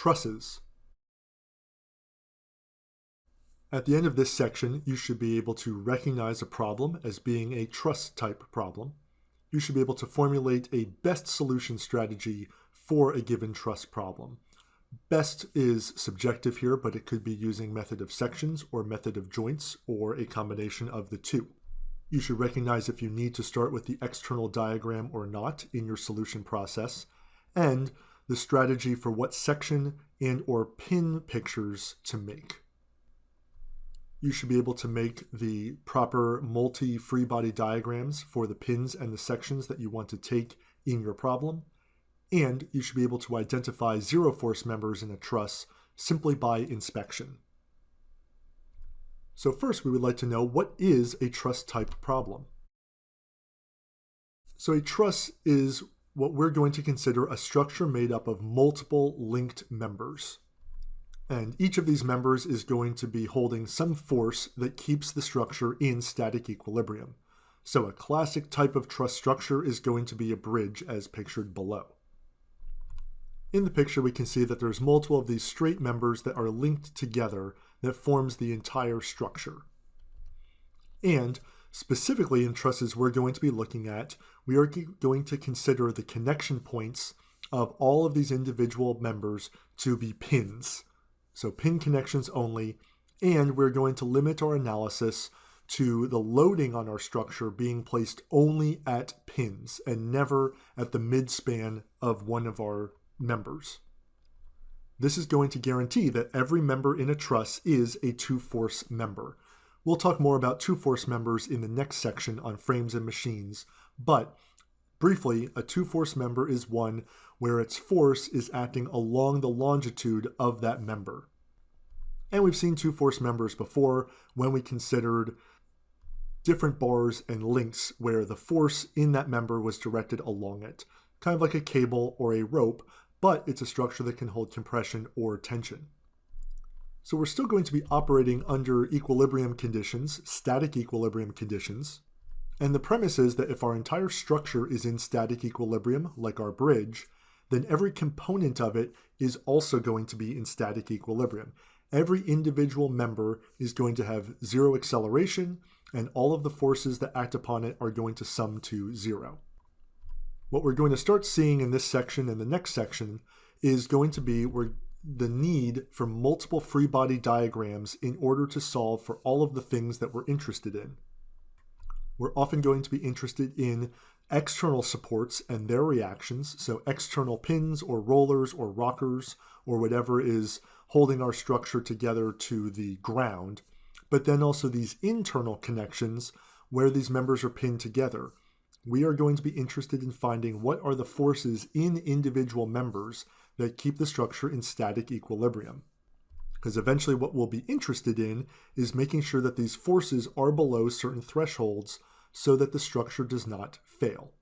Trusses. At the end of this section, you should be able to recognize a problem as being a truss type problem. You should be able to formulate a best solution strategy for a given truss problem. Best is subjective here, but it could be using method of sections or method of joints or a combination of the two. You should recognize if you need to start with the external diagram or not in your solution process, and the strategy for what section and or pin pictures to make. You should be able to make the proper multi-free body diagrams for the pins and the sections that you want to take in your problem. And you should be able to identify zero force members in a truss simply by inspection. So first we would like to know, what is a truss type problem? So a truss is what we're going to consider a structure made up of multiple linked members. And each of these members is going to be holding some force that keeps the structure in static equilibrium. So a classic type of truss structure is going to be a bridge as pictured below. In the picture we can see that there's multiple of these straight members that are linked together that forms the entire structure. And specifically in trusses we're going to be looking at, we are going to consider the connection points of all of these individual members to be pins. So pin connections only, and we're going to limit our analysis to the loading on our structure being placed only at pins and never at the midspan of one of our members. This is going to guarantee that every member in a truss is a two-force member. We'll talk more about two-force members in the next section on frames and machines, but briefly, a two-force member is one where its force is acting along the longitude of that member. And we've seen two-force members before when we considered different bars and links where the force in that member was directed along it, kind of like a cable or a rope, but it's a structure that can hold compression or tension. So we're still going to be operating under equilibrium conditions, static equilibrium conditions, and the premise is that if our entire structure is in static equilibrium, like our bridge, then every component of it is also going to be in static equilibrium. Every individual member is going to have zero acceleration, and all of the forces that act upon it are going to sum to zero. What we're going to start seeing in this section and the next section is going to be the need for multiple free body diagrams in order to solve for all of the things that we're interested in. We're often going to be interested in external supports and their reactions, so external pins or rollers or rockers or whatever is holding our structure together to the ground, but then also these internal connections where these members are pinned together. We are going to be interested in finding what are the forces in individual members that keep the structure in static equilibrium. Because eventually what we'll be interested in is making sure that these forces are below certain thresholds so that the structure does not fail.